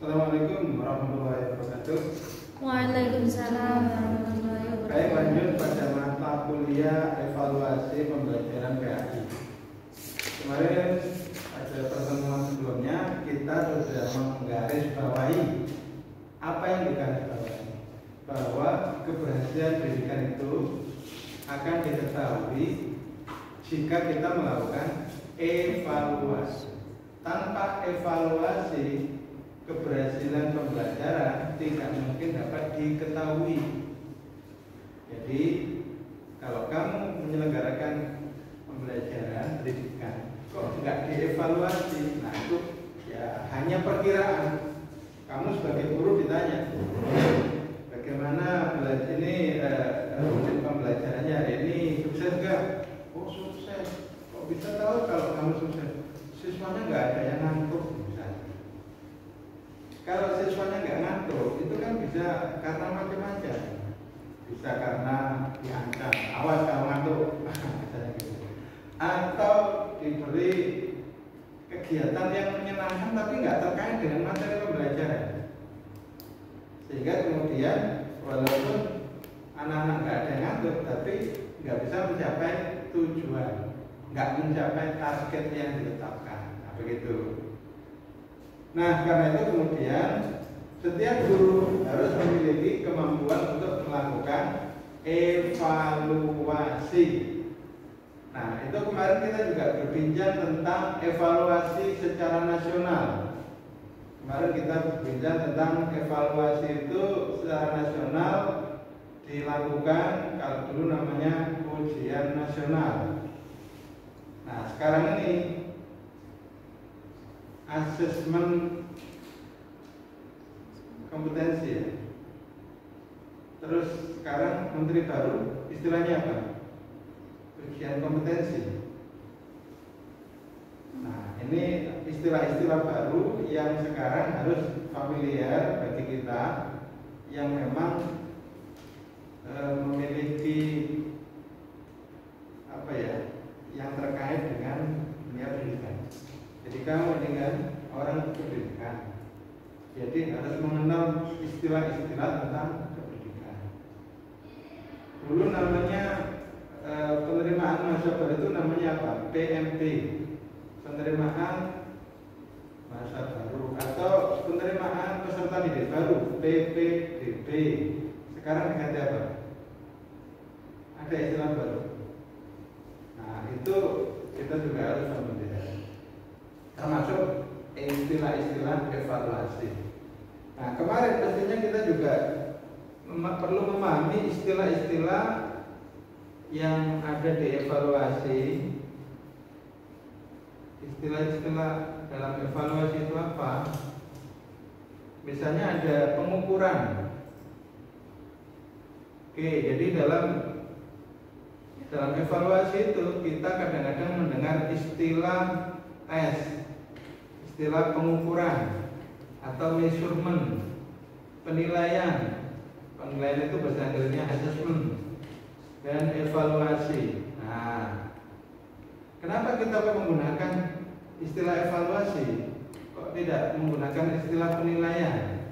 Assalamualaikum warahmatullahi wabarakatuh. Waalaikumsalam warahmatullahi Baik, wabarakatuh. lanjut pada mata kuliah evaluasi pembelajaran PAI. Kemarin pada pertemuan sebelumnya kita sudah menggarisbawahi apa yang digarisbawahi, bahwa keberhasilan pendidikan itu akan diketahui jika kita melakukan evaluasi. Tanpa evaluasi, keberhasilan pembelajaran tidak mungkin dapat diketahui. Jadi kalau kamu menyelenggarakan pembelajaran pendidikan kok nggak dievaluasi, nah itu ya hanya perkiraan. Kamu sebagai guru ditanya, bagaimana belajar ini pembelajarannya hari ini, sukses nggak? Oh sukses. Kok bisa tahu kalau kamu sukses? Siswanya nggak ada yang ngantuk misalnya. Kalau siswanya nggak ngantuk, itu kan bisa karena macam-macam. Bisa karena diancam, awas kalau ngantuk, atau diberi kegiatan yang menyenangkan tapi nggak terkait dengan materi pembelajaran, sehingga kemudian walaupun anak-anak nggak ada yang ngantuk, tapi nggak bisa mencapai tujuan, nggak mencapai target yang ditetapkan. Nah, begitu. Nah, karena itu kemudian setiap guru harus memiliki kemampuan untuk melakukan evaluasi. Nah, itu kemarin kita juga berbincang tentang evaluasi secara nasional. Kemarin kita berbincang tentang evaluasi itu secara nasional dilakukan, kalau dulu namanya ujian nasional. Nah, sekarang ini asesmen kompetensi ya. Terus sekarang menteri baru istilahnya apa? Ujian kompetensi. Nah, ini istilah-istilah baru yang sekarang harus familiar bagi kita yang memang memiliki apa ya, yang terkait dengan dunia pendidikan. Jadi kamu dengan orang pendidikan, jadi harus mengenal istilah-istilah tentang pendidikan. Dulu namanya penerimaan mahasiswa baru itu namanya apa? PMB, penerimaan mahasiswa baru, atau penerimaan peserta didik baru, PPDB. Sekarang diganti apa? Ada istilah baru. Nah, itu kita juga harus membedakan, termasuk istilah-istilah evaluasi. Nah, kemarin pastinya kita juga perlu memahami istilah-istilah yang ada di evaluasi. Istilah-istilah dalam evaluasi itu apa? Misalnya ada pengukuran. Oke, jadi dalam evaluasi itu kita kadang-kadang mendengar istilah tes, istilah pengukuran atau measurement, penilaian. Penilaian itu bahasa Inggrisnya assessment, dan evaluasi. Nah, kenapa kita menggunakan istilah evaluasi? Kok tidak menggunakan istilah penilaian?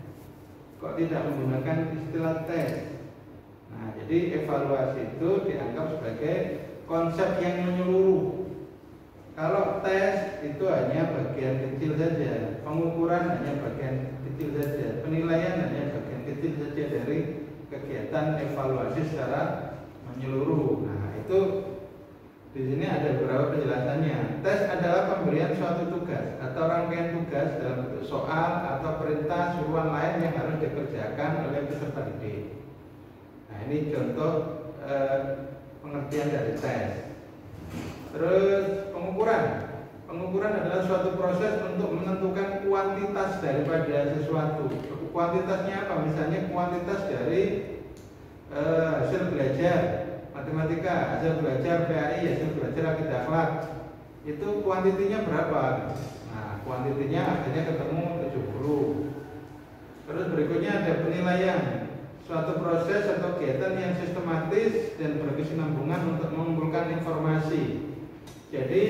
Kok tidak menggunakan istilah tes? Nah, jadi evaluasi itu dianggap sebagai konsep yang menyeluruh. Kalau tes itu hanya bagian kecil saja, pengukuran hanya bagian kecil saja, penilaian hanya bagian kecil saja dari kegiatan evaluasi secara menyeluruh. Nah, itu di sini ada beberapa penjelasannya. Tes adalah pemberian suatu tugas atau rangkaian tugas dalam bentuk soal atau perintah suruhan lain yang harus dikerjakan oleh peserta didik. Nah, ini contoh pengertian dari tes. Terus pengukuran. Pengukuran adalah suatu proses untuk menentukan kuantitas daripada sesuatu. Kuantitasnya apa? Misalnya kuantitas dari hasil belajar matematika, hasil belajar PAI, hasil belajar akidah akhlak. Itu kuantitinya berapa? Nah, kuantitinya akhirnya ketemu 70. Terus berikutnya ada penilaian. Suatu proses atau kegiatan yang sistematis dan berkesinambungan untuk mengumpulkan informasi. Jadi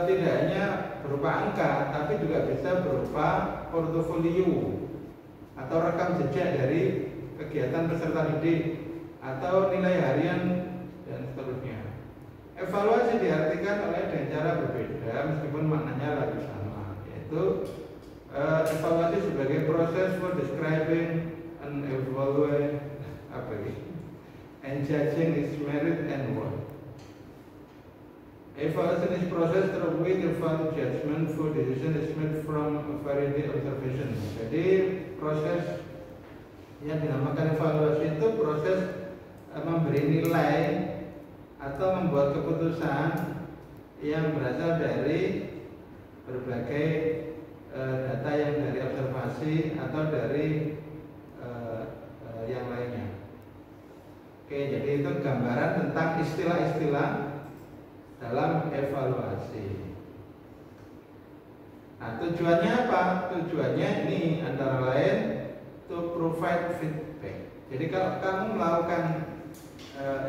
tidak hanya berupa angka, tapi juga bisa berupa portofolio atau rekam jejak dari kegiatan peserta didik atau nilai harian dan seterusnya. Evaluasi diartikan oleh dengan cara berbeda meskipun maknanya lebih sama, yaitu evaluasi sebagai proses for describing and judging its merit and worth. Evaluation is process through which a value judgment for decision is made from a variety of observation. Jadi proses yang dinamakan evaluasi itu proses memberi nilai atau membuat keputusan yang berasal dari berbagai data yang dari observasi atau dari yang lainnya. Oke, jadi itu gambaran tentang istilah-istilah dalam evaluasi. Nah, tujuannya apa? Tujuannya ini antara lain to provide feedback. Jadi kalau kamu melakukan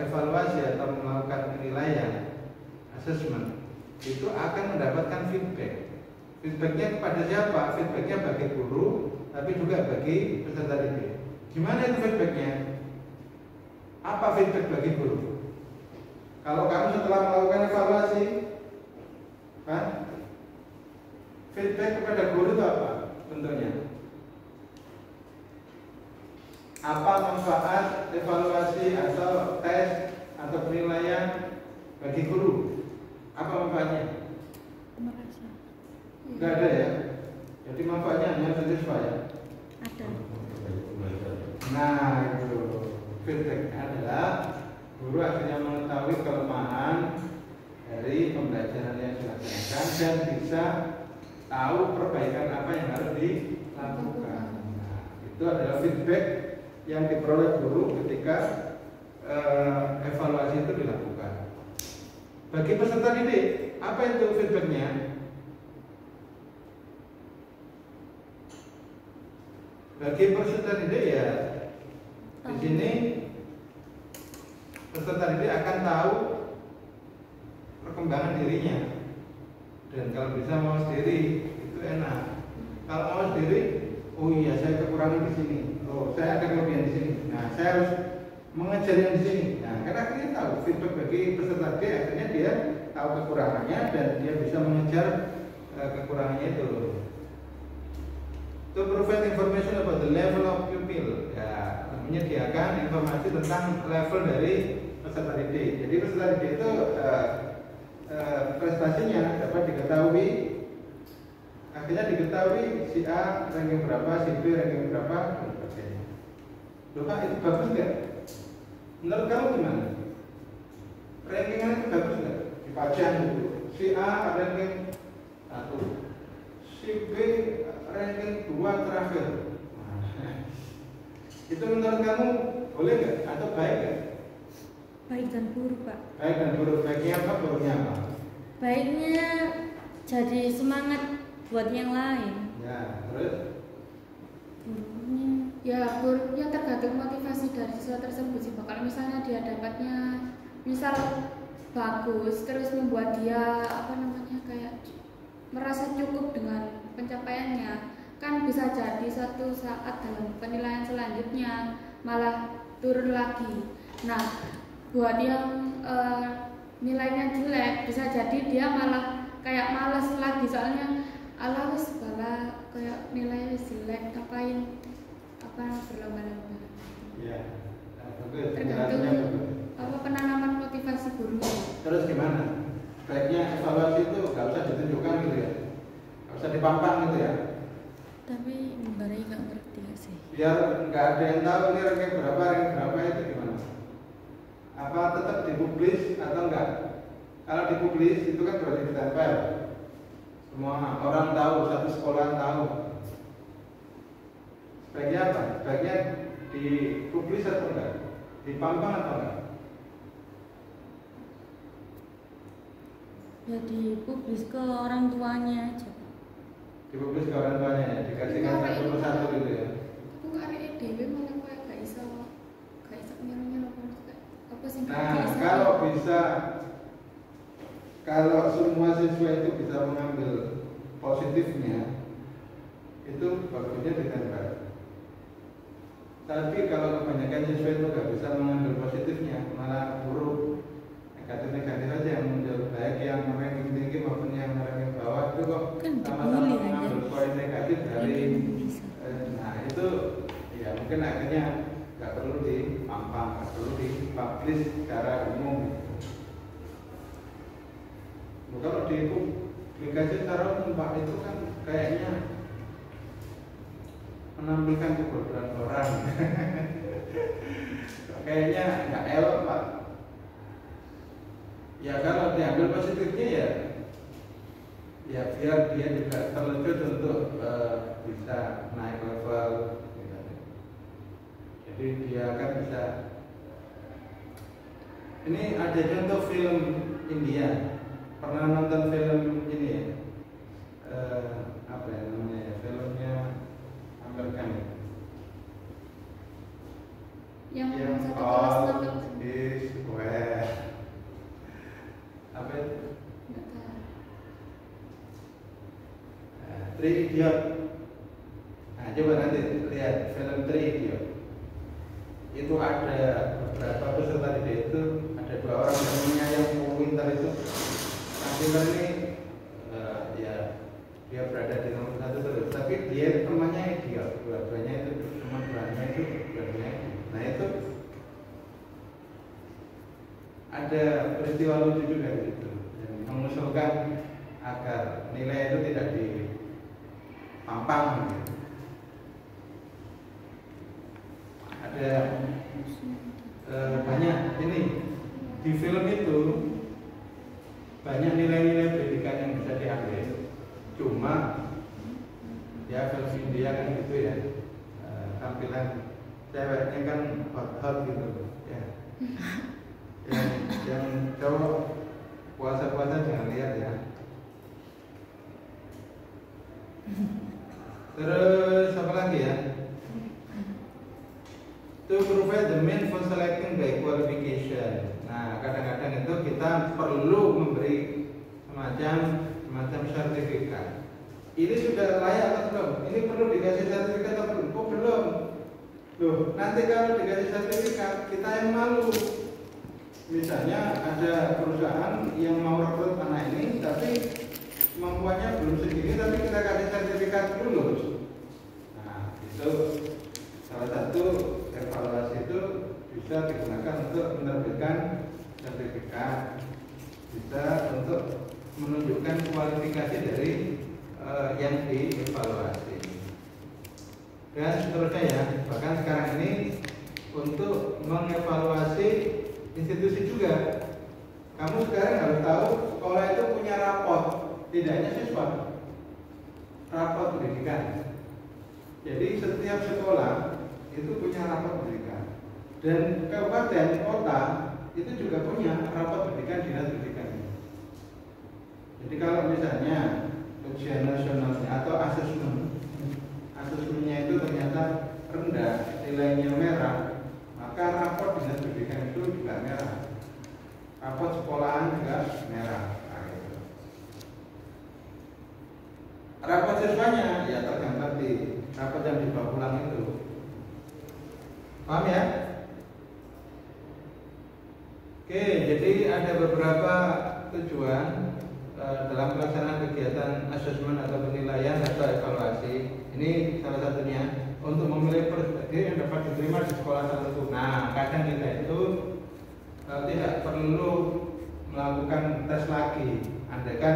evaluasi atau melakukan penilaian, assessment, itu akan mendapatkan feedback. Feedbacknya kepada siapa? Feedbacknya bagi guru, tapi juga bagi peserta didik. Gimana itu feedbacknya? Apa feedback bagi guru? Kalau kamu setelah melakukan evaluasi, feedback kepada guru itu apa? Tentunya apa manfaat evaluasi atau tes atau penilaian bagi guru? Apa manfaatnya? Merasa. Enggak ada ya. Jadi manfaatnya hanya satisfy ya. Ada. Nah, itu feedbacknya adalah guru akhirnya mengetahui kelemahan dari pembelajaran yang dilakukan dan bisa tahu perbaikan apa yang harus dilakukan. Nah, itu adalah feedback yang diperoleh guru ketika evaluasi itu dilakukan. Bagi peserta didik, apa itu feedbacknya? Bagi peserta didik ya, di sini peserta didik akan tahu perkembangan dirinya, dan kalau bisa mau sendiri itu enak. Kalau mau sendiri, oh iya saya kekurangan di sini, oh saya ada kelebihan di sini. Nah saya harus mengejar yang di sini. Nah karena akhirnya tahu feedback bagi peserta didik, akhirnya dia tahu kekurangannya dan dia bisa mengejar kekurangannya itu. To provide information about the level of pupil, ya, menyediakan informasi tentang level dari peserta didik. Jadi peserta didik itu prestasinya dapat diketahui, akhirnya diketahui si A ranking berapa, si B ranking berapa, dan sebagainya. Loh Pak, itu bagus nggak? Menurut kamu gimana? Rankingan itu bagus nggak? Dipajang gitu. Si A ranking 1, si B ranking 2 terakhir. Itu menurut kamu boleh nggak atau baik nggak? Baik dan buruk, Pak. Baik dan buruk. Baiknya apa, buruknya apa? Baiknya jadi semangat buat yang lain. Ya, terus? Buruknya Ya, buruknya tergantung motivasi dari siswa tersebut sih Pak. Kalau misalnya dia dapatnya misal bagus, terus membuat dia kayak merasa cukup dengan pencapaiannya, kan bisa jadi suatu saat dalam penilaian selanjutnya malah turun lagi. Nah, buat yang nilainya jelek, bisa jadi dia malah kayak malas lagi, soalnya alah wis bala kayak nilainya jelek, ngapain berlomba-lomba. Ya, Tergantung penanaman motivasi guru. Terus gimana? Baiknya evaluasi itu nggak usah ditunjukkan gitu ya, nggak usah dipampang gitu ya. tapi barangnya nggak ngerti nggak sih. Biar nggak ada yang tahu ini ranking berapa itu gimana? Apa tetap dipublis atau enggak? Kalau dipublis itu kan berarti ditempel, semua orang tahu, satu sekolah tahu. Sebaiknya apa? Sebaiknya dipublis atau enggak? Dipampang atau enggak? Ya dipublis ke orang tuanya aja. Dipublis ke orang tuanya ya, dikasihkan satu persatu gitu ya. Aku nggak ada ide, malah kayak gak iso nyuruh apa sih? Nah, kalau bisa, kalau semua siswa itu bisa mengambil positifnya itu bagusnya ditempel. Tapi kalau kebanyakan siswa itu nggak bisa mengambil positifnya, malah buruk, negatif aja yang muncul, baik yang ranking tinggi maupun yang ranking bawah itu kok Kan sama-sama dipilih mengambil aja. poin negatif dari Bisa. nah itu ya mungkin akhirnya nggak perlu dipampang, nggak perlu dipublish secara umum. Nah, kalau dipublikasi secara umum Pak, itu kan kayaknya menampilkan kebodohan orang. Kayaknya nggak elok Pak. Ya kalau diambil positifnya ya biar dia juga terlecut untuk bisa naik level gitu. Jadi dia kan bisa. Ini ada contoh film India. Pernah nonton film ini ya? Apa ya namanya ya? Filmnya Amerika ya? Yang satu kelas all ngambil is well. Apa itu? nggak tahu. Three Idiot. Nah, coba nanti lihat film Three Idiot. Itu ada beberapa peserta didik itu, ada 2 orang temannya yang pintar itu. Yang pintar ini ya dia berada di nomor 1 terus, tapi dia temannya idiot. Dua-duanya itu teman-temannya itu dua-duanya. Nah itu ada peristiwa lucu juga gitu, yang mengusulkan agar nilai itu tidak dipampang gitu. Ada banyak ini di film itu banyak nilai-nilai pendidikan yang bisa diambil, cuma ya film India kan gitu ya, tampilan ceweknya kan hot gitu ya. Yang cowok puasa-puasa jangan lihat ya. Terus apa lagi ya? To provide the mean for selecting by qualification. Nah, kadang-kadang itu kita perlu memberi semacam sertifikat. Ini sudah layak atau belum? Ini perlu dikasih sertifikat atau belum? Oh belum. Loh, nanti kalau dikasih sertifikat kita yang malu. Misalnya ada perusahaan yang mau rekrut anak ini, tapi kemampuannya belum segini, tapi kita kasih sertifikat lulus. Nah, itu salah satu evaluasi itu bisa digunakan untuk menerbitkan sertifikat, bisa untuk menunjukkan kualifikasi dari yang dievaluasi. Dan seterusnya ya, bahkan sekarang ini untuk mengevaluasi institusi juga. Kamu sekarang harus tahu sekolah itu punya rapor, tidak hanya siswa, rapor pendidikan. Jadi setiap sekolah itu punya rapor pendidikan, dan kabupaten kota itu juga punya rapor pendidikan dinas pendidikan. Jadi kalau misalnya ujian nasionalnya atau asesmennya itu ternyata rendah, nilainya merah, maka rapor dinas pendidikan itu juga merah, rapor sekolahan juga merah. Nah, gitu. Rapor siswanya ya tergambar di rapor yang dibawa pulang itu. Paham ya? Oke, jadi ada beberapa tujuan dalam pelaksanaan kegiatan asesmen atau penilaian atau evaluasi. Ini salah satunya untuk memilih perspektif yang dapat diterima di sekolah tertentu. Nah, kadang kita itu tidak perlu melakukan tes lagi. Andaikan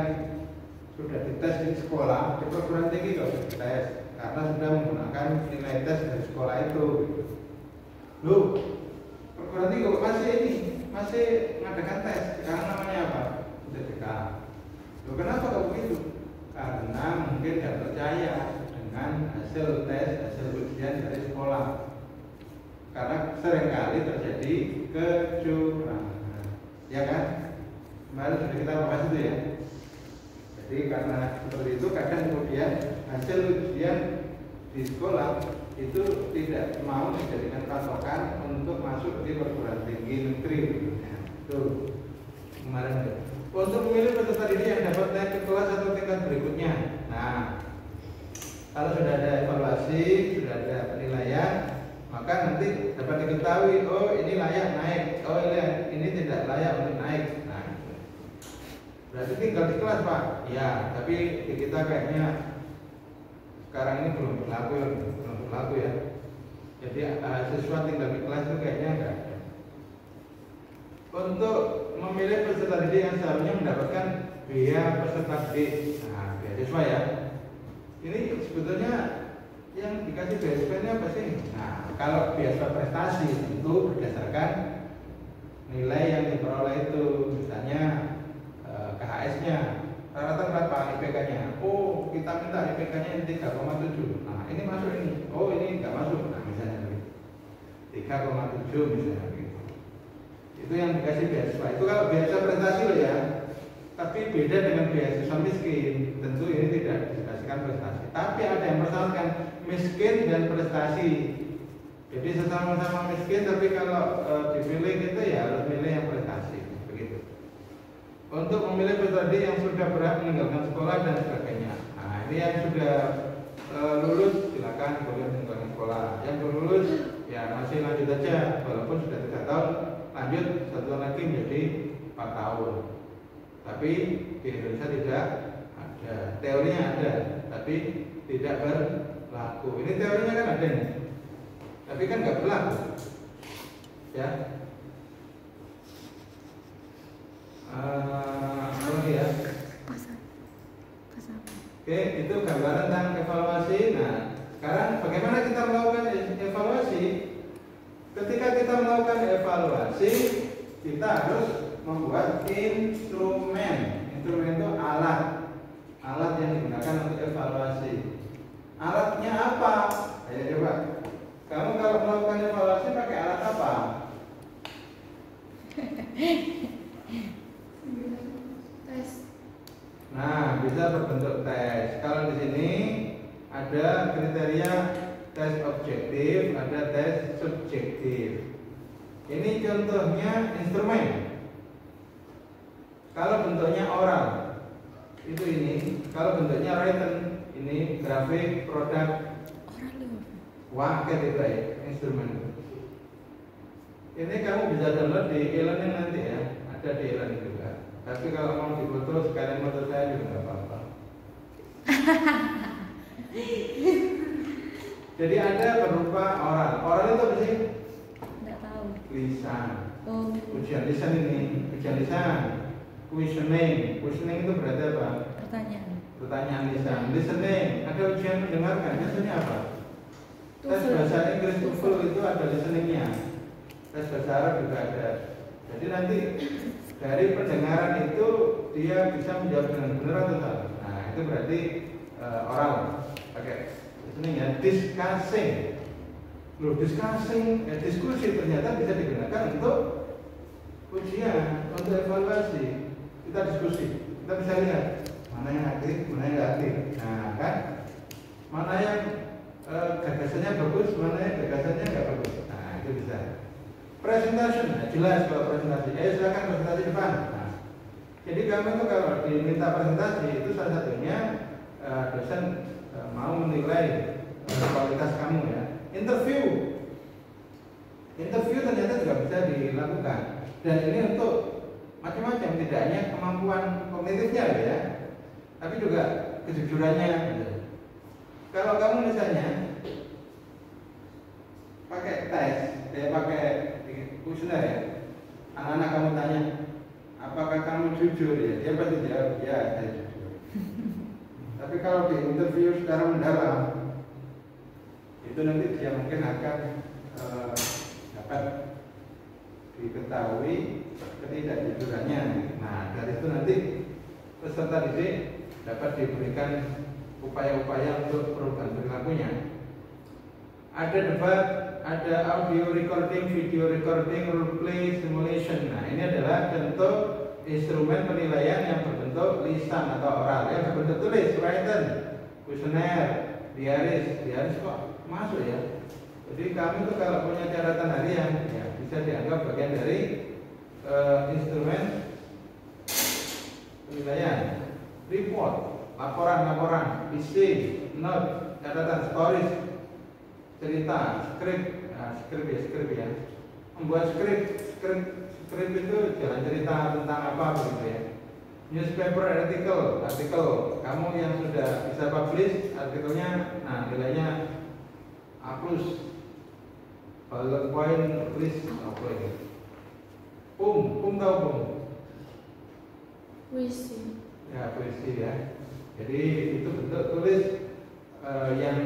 sudah dites di sekolah, di perguruan tinggi nggak usah dites, karena sudah menggunakan nilai tes dari sekolah itu. Loh, perguruan tinggi masih mengadakan tes, sekarang namanya apa? UTBK. Loh, kenapa kalau begitu? Karena mungkin tidak percaya dengan hasil tes, hasil ujian dari sekolah. Karena seringkali terjadi kecurangan, ya kan? Kemarin sudah kita bahas itu ya. Jadi karena seperti itu, kadang kemudian hasil ujian di sekolah itu tidak mau dijadikan patokan untuk masuk di perguruan tinggi negeri. Itu kemarin. Untuk memilih peserta didik yang dapat naik ke kelas atau tingkat berikutnya, Nah, kalau sudah ada evaluasi, sudah ada penilaian, maka nanti dapat diketahui, oh ini layak naik, oh ini tidak layak untuk naik. Nah, berarti tinggal di kelas Pak. Ya, tapi di kita kayaknya sekarang ini belum berlaku ya. Jadi siswa tinggal di kelas itu kayaknya enggak ada. Untuk memilih peserta didik yang seharusnya mendapatkan biaya peserta didik, nah beasiswa ya. Ini sebetulnya yang dikasih beasiswa ini apa sih? Nah, kalau beasiswa prestasi tentu berdasarkan nilai yang diperoleh itu, misalnya KHS-nya, rata-rata berapa IPK-nya? Oh, kita minta IPK-nya 3,7. Nah, ini masuk ini. Oh, ini nggak masuk. Nah, misalnya begitu. 3,7 misalnya begitu. Itu yang dikasih beasiswa. Itu kalau beasiswa prestasi loh ya. Tapi beda dengan beasiswa miskin. Tentu ini tidak dikasihkan prestasi. Tapi ada yang mempersoalkan miskin dan prestasi. Jadi sesama-sama miskin, tapi kalau dipilih gitu ya harus milih yang prestasi. Begitu. Untuk memilih peserta didik yang sudah berhak meninggalkan sekolah dan sebagainya. Nah, ini yang sudah lulus silakan boleh meninggalkan sekolah. Yang belum lulus ya masih lanjut aja, walaupun sudah 3 tahun lanjut 1 tahun lagi menjadi 4 tahun. Tapi di Indonesia tidak ada, teorinya ada, tapi tidak berlaku. Ini teorinya kan ada nih, tapi kan nggak berlaku, ya. Ya. Oke, itu gambaran tentang evaluasi. Nah, sekarang bagaimana kita melakukan evaluasi? Ketika kita melakukan evaluasi, kita harus membuat instrumen. Instrumen itu alat yang digunakan untuk evaluasi. Alatnya apa? Ayo coba. Kamu kalau melakukan evaluasi pakai alat apa? Tes. Nah, bisa berbentuk tes. Kalau di sini ada kriteria tes objektif, ada tes subjektif. Ini contohnya instrumen. Kalau bentuknya oral, itu ini. Kalau bentuknya written, ini grafik, produk. Wah, kayak ya, instrumen. Ini kamu bisa download di e-learning nanti ya. Ada di e-learning juga. Tapi kalau mau difoto sekalian foto saya juga nggak apa-apa. Jadi ada berupa oral. Oral itu apa sih? Nggak tahu. Lisan. Oh. Ujian lisan ini, ujian lisan. Questioning. Questioning itu berarti apa? Pertanyaan. Pertanyaan lisan. Listening. Ada ujian mendengarkan. Biasanya apa? Tes bahasa Inggris TOEFL itu ada listeningnya. Tes bahasa Arab juga ada. Jadi nanti dari pendengaran itu dia bisa menjawab dengan benar atau salah. Nah, itu berarti oral. Pakai listening ya. Discussing. Loh, discussing, diskusi ternyata bisa digunakan untuk ujian, untuk evaluasi. Kita diskusi, kita bisa lihat mana yang aktif, mana yang nggak aktif. Nah, kan, mana yang gagasannya bagus, mana yang gagasannya nggak bagus. Nah, itu bisa. Presentation, nah, jelas kalau presentasi. Silakan presentasi depan. Nah, jadi kamu itu kalau diminta presentasi itu salah satunya dosen mau menilai kualitas kamu ya. Interview ternyata juga bisa dilakukan. Dan ini untuk macam-macam, tidak hanya kemampuan kognitifnya ya, tapi juga kejujurannya. Kalau kamu misalnya pakai tes, pakai kuesioner ya, anak-anak kamu tanya, apakah kamu jujur ya? Dia pasti jawab, ya saya jujur. Tapi kalau di interview secara mendalam, itu nanti dia mungkin akan dapat diketahui ketidakjujurannya. Nah, dari itu nanti peserta didik dapat diberikan upaya-upaya untuk perubahan perilakunya. Ada debat, ada audio recording, video recording, role play, simulation. Nah, ini adalah contoh instrumen penilaian yang berbentuk lisan atau oral, yang berbentuk tulis, written, kuesioner, diaris kok masuk ya. Jadi kami itu kalau punya catatan harian ya bisa dianggap bagian dari instrumen penilaian. Report laporan, visi, note, catatan, stories, cerita, skrip, skrip ya. Membuat skrip itu jangan cerita tentang apa begitu ya. Newspaper artikel, kamu yang sudah bisa publish artikelnya, nah nilainya A+. Bullet point list apa ini? Tahu Puisi. Ya, puisi ya. Jadi itu bentuk tulis yang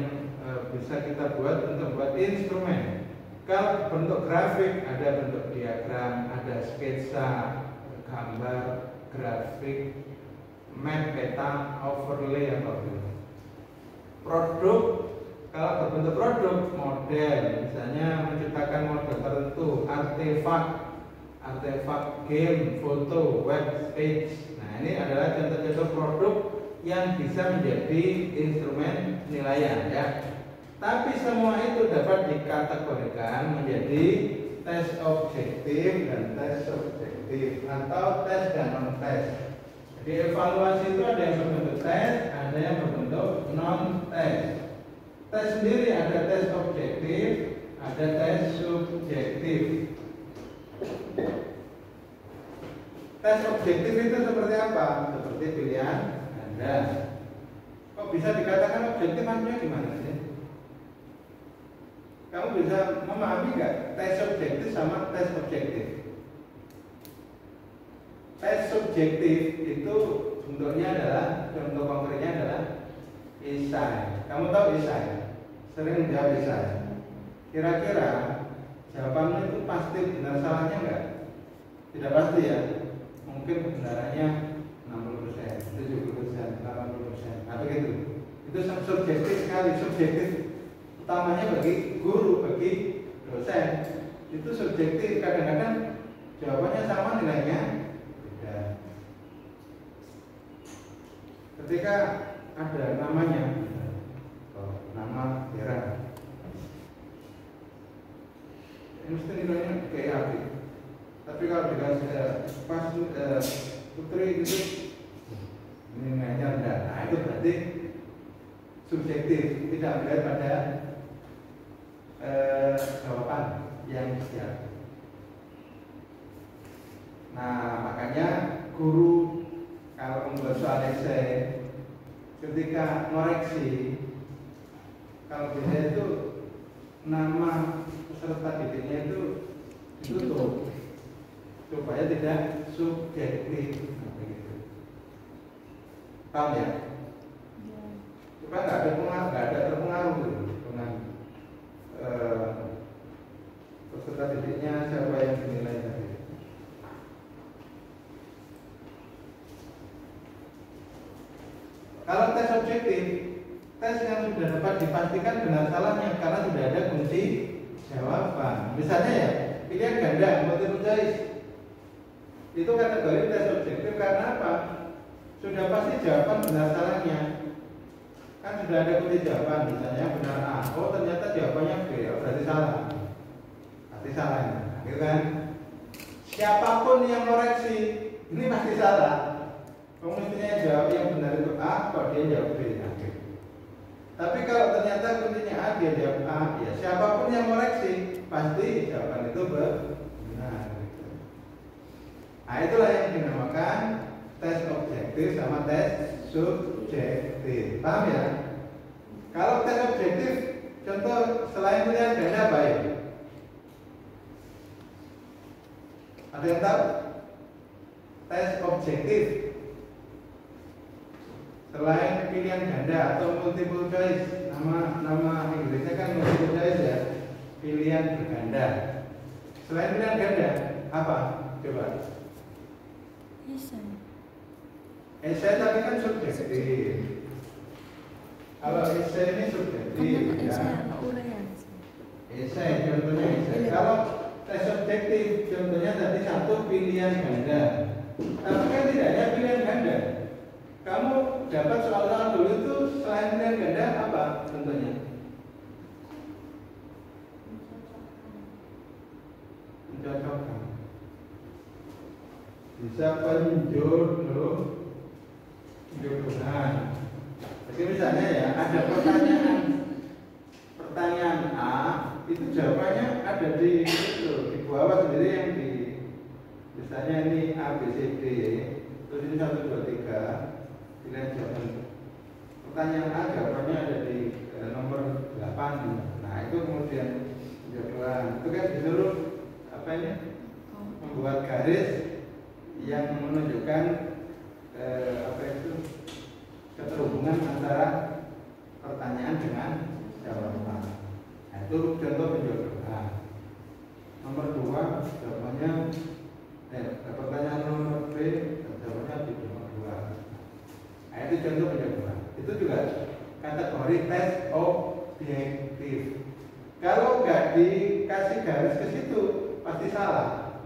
bisa kita buat untuk buat instrumen. Kalau bentuk grafik ada bentuk diagram, ada sketsa, gambar, grafik, map, peta, overlay atau produk. Kalau berbentuk produk, model, misalnya menciptakan model tertentu, artefak game, foto, web page. Nah, ini adalah contoh-contoh produk yang bisa menjadi instrumen penilaian ya. Tapi semua itu dapat dikategorikan menjadi tes objektif dan tes subjektif atau tes dan non tes. Jadi evaluasi itu ada yang berbentuk tes, ada yang berbentuk non tes. Tes sendiri ada tes objektif, ada tes subjektif. Tes objektif itu seperti apa? Seperti pilihan Anda. Kok bisa dikatakan objektif maksudnya gimana sih? Kamu bisa memahami nggak tes subjektif sama tes objektif? Tes subjektif itu bentuknya adalah, contoh konkretnya adalah esai. Kamu tahu esai? Sering jawab esai. Kira-kira jawabanmu itu pasti benar salahnya enggak? Tidak pasti ya. Mungkin kebenarannya 60%, 70%, 80%. Nah begitu. Itu subjektif sekali, subjektif utamanya bagi guru, bagi dosen. Itu subjektif, kadang-kadang jawabannya sama nilainya beda. Ketika ada namanya, nama daerah, ini mesti nilainya kayak api. Tapi kalau dikasih pas putri itu nilainya rendah, nah itu berarti subjektif, tidak melihat pada jawaban yang siap. Nah makanya guru kalau membuat soal esai ketika ngoreksi, kalau bisa itu nama peserta didiknya itu ditutup supaya tidak subjektif. Paham ya? Supaya nggak ada terpengaruh dengan peserta didiknya siapa yang dinilai tadi. Kalau tes objektif, tes yang sudah dapat dipastikan benar salahnya karena sudah ada kunci jawaban. Misalnya ya, pilihan ganda, multiple choice. Itu kategori tes objektif karena apa? Sudah pasti jawaban benar salahnya. Kan sudah ada kunci jawaban, misalnya benar A. Oh ternyata jawabannya B, oh, berarti salah. Berarti salah ini. Gitu kan? Siapapun yang koreksi, ini pasti salah. Kamu mestinya jawab yang benar itu A, kok dia jawab B. Tapi kalau ternyata kuncinya A, dia jawab A, ya siapapun yang koreksi pasti jawaban itu benar. Nah itulah yang dinamakan tes objektif sama tes subjektif. Paham ya? Kalau tes objektif, contoh selain pilihan ganda baik. Ada yang tahu? Tes objektif selain pilihan ganda atau multiple choice, nama Inggrisnya kan multiple choice ya, pilihan berganda. Selain pilihan ganda, apa? Coba. Esai tadi kan subjektif. Kalau esai ini subjektif ya. Esai contohnya esai. Kalau tes subjektif contohnya tadi satu pilihan ganda. Tapi kan tidak ada pilihan ganda. Kamu dapat soal-soal dulu itu selain pilihan ganda apa contohnya? Mencocokkan. Bisa penjodohan. Jadi misalnya ya ada pertanyaan A, itu jawabannya ada di itu, di bawah sendiri yang di misalnya ini A B C D, terus ini 1 2 3, pilihan jawaban pertanyaan A jawabannya ada di nomor 8. Nah itu kemudian jawaban itu kan disuruh apa ini membuat garis yang menunjukkan apa itu keterhubungan antara pertanyaan dengan jawaban. Nah, itu contoh penjawaban. Nomor 2 jawabannya pertanyaan nomor B jawabannya di nomor 2. Nah, itu contoh penjawaban. Itu juga kategori tes objektif. Kalau nggak dikasih garis ke situ pasti salah.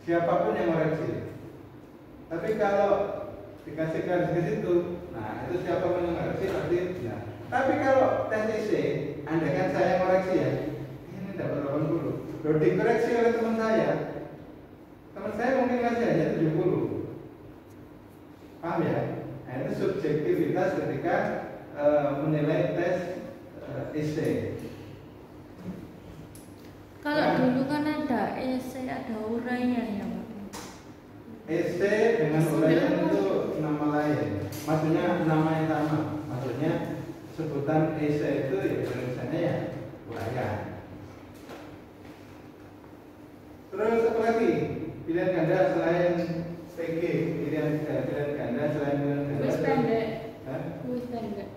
Siapapun yang koreksi. Tapi kalau dikasih garis ke situ, nah itu siapapun yang koreksi pasti benar. Tapi kalau tes IC, andaikan saya koreksi ya, ini dapat 80. Kalau dikoreksi oleh teman saya mungkin kasih hanya 70. Paham ya? Nah, itu subjektivitas ketika menilai tes IC. Kalau dulu kan ada esai, ada uraian ya Pak. Esai dengan uraian itu nama lain. Maksudnya nama yang sama. Maksudnya sebutan esai itu ya tulisannya ya uraian. Terus apa lagi? Pilihan ganda selain PG, pilihan ganda selain pilihan ganda. Kuis pendek. Hah? Kuis pendek.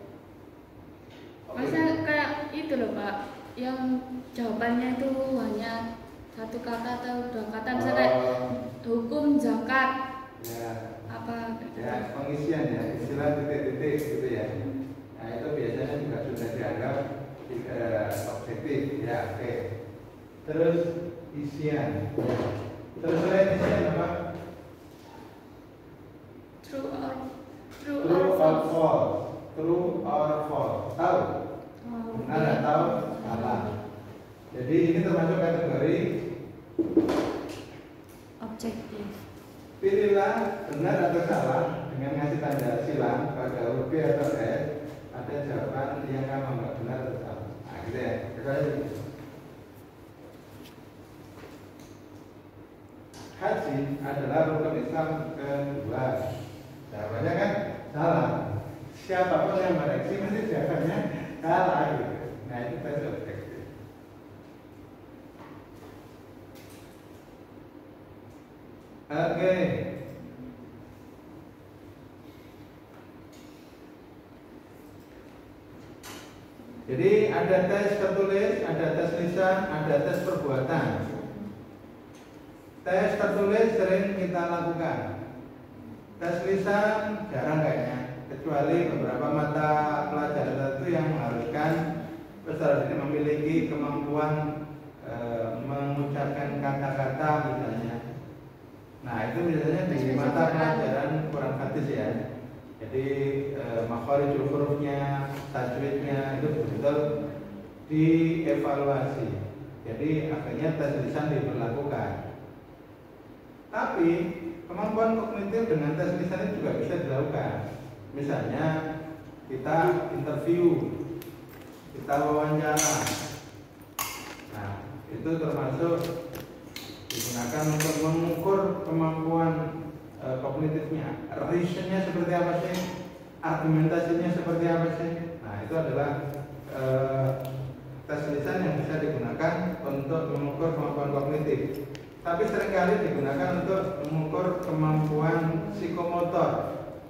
Masa kayak itu loh Pak, yang jawabannya itu hanya satu kata atau 2 kata, misalnya hukum zakat Ya. apa Ya, pengisian ya, istilah titik-titik gitu ya. Nah, itu biasanya juga sudah dianggap objektif ya, oke. Terus isian. Terus selain isian apa? true or True or false? True or false? Tahu? Benar atau salah? Jadi ini termasuk kategori Objektif. pilihlah benar atau salah dengan ngasih tanda silang pada huruf B atau S. Ada jawaban yang kamu nggak benar atau salah. Nah, gitu ya. Haji adalah rukun Islam kedua. Jawabannya kan salah. Siapapun yang mereaksi mesti jawabannya salah gitu. Nah itu tes objektif. Oke. Jadi ada tes tertulis, ada tes lisan, ada tes perbuatan. Tes tertulis sering kita lakukan. Tes lisan jarang kayaknya, kecuali beberapa mata pelajaran tertentu yang mengharuskan peserta ini memiliki kemampuan mengucapkan kata-kata misalnya. Nah itu biasanya di mata pelajaran Quran hadis ya. Jadi makharijul hurufnya, tajwidnya itu betul-betul dievaluasi. Jadi akhirnya tes lisan diberlakukan. Tapi kemampuan kognitif dengan tes lisan itu juga bisa dilakukan. Misalnya kita interview, kita wawancara. Nah itu termasuk digunakan untuk mengukur kemampuan kognitifnya, reasonnya seperti apa sih, argumentasinya seperti apa sih. Nah itu adalah tes lisan yang bisa digunakan untuk mengukur kemampuan kognitif. Tapi seringkali digunakan untuk mengukur kemampuan psikomotor,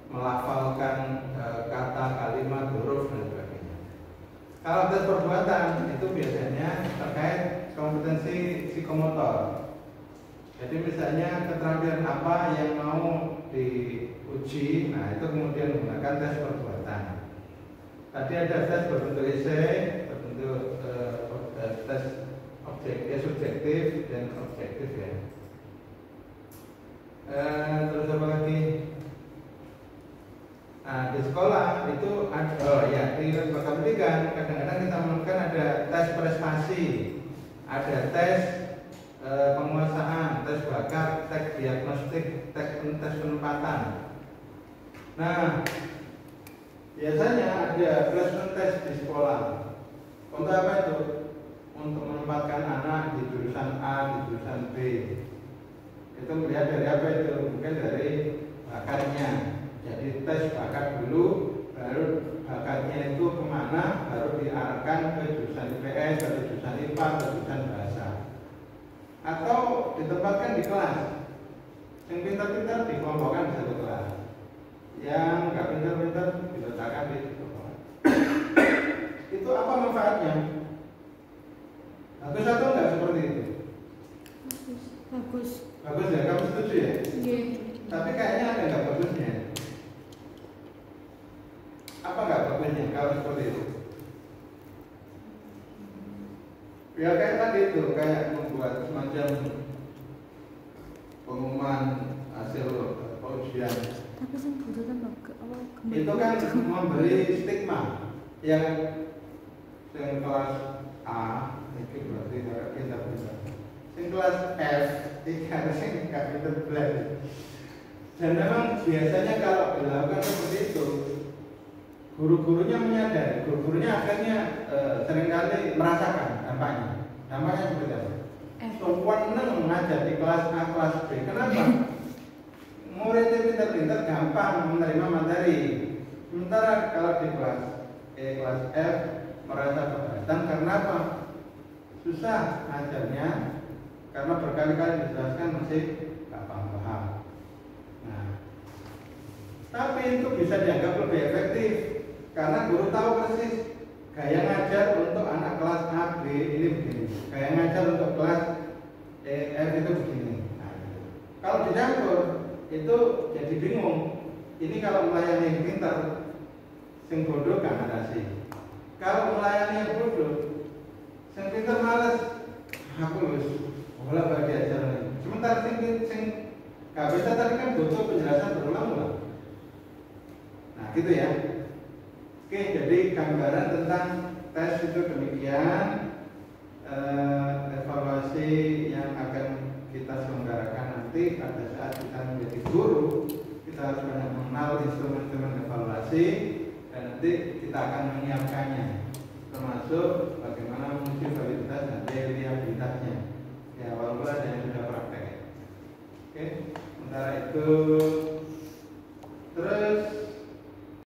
melafalkan kata, kalimat, huruf dan sebagainya. Kalau tes perbuatan itu biasanya terkait kompetensi psikomotor. Jadi misalnya keterampilan apa yang mau diuji, nah itu kemudian menggunakan tes perbuatan. Tadi ada tes berbentuk esai, berbentuk tes subjektif dan objektif ya. Terus apa lagi? Nah di sekolah itu di lembaga pendidikan kadang-kadang kita menemukan ada tes prestasi, ada tes penguasaan, tes bakat, tes diagnostik, tes penempatan. Nah, Biasanya ada placement test di sekolah. Untuk apa itu? Untuk menempatkan anak di jurusan A, di jurusan B. Itu melihat dari apa itu? Mungkin dari bakatnya. Jadi tes bakat dulu, baru bakatnya itu kemana, baru diarahkan ke jurusan IPS, atau jurusan IPA, atau jurusan bahasa. Atau ditempatkan di kelas. Yang pintar-pintar dikelompokkan di satu kelas. Yang nggak pintar-pintar diletakkan di satu kelas. Itu apa manfaatnya? Bagus atau enggak seperti itu? Bagus. Bagus ya, kamu setuju ya? Iya. Tapi kayaknya ada nggak bagusnya? Apa nggak bagusnya kalau seperti itu? Ya kayak tadi itu, kayak membuat semacam pengumuman hasil ujian. Tapi sing butuh tambah Itu kan memberi stigma yang kelas A itu berarti kita bisa. Yang kelas F itu harusnya nggak bisa belajar. Dan memang biasanya kalau dilakukan seperti itu, guru-gurunya menyadari, guru-gurunya akhirnya seringkali merasakan dampaknya. Dampaknya seperti apa? Seneng mengajar di kelas A, kelas B. Kenapa? Muridnya pintar-pintar gampang menerima materi. Sementara kalau di kelas E, kelas F merasa keberatan karena apa? Susah ngajarnya karena berkali-kali dijelaskan masih nggak paham. Nah, tapi itu bisa dianggap lebih efektif karena guru tahu persis gaya ngajar untuk anak kelas A, B ini begini, gaya ngajar untuk kelas E, F itu begini. Nah, kalau dicampur itu jadi bingung. Ini kalau melayani yang pintar, sing bodoh gak ngatasi. Kalau melayani yang bodoh, sing pintar males, aku lulus, bola bagi ajaran. Sementara sing gak bisa tadi kan butuh penjelasan berulang-ulang. Nah gitu ya. Oke, jadi gambaran tentang tes itu demikian. Evaluasi yang akan kita selenggarakan nanti pada saat kita menjadi guru, kita harus banyak mengenal instrumen-instrumen evaluasi dan nanti kita akan menyiapkannya, termasuk bagaimana menguji validitas dan reliabilitasnya. Ya, walaupun ada yang sudah praktek. Oke, sementara itu terus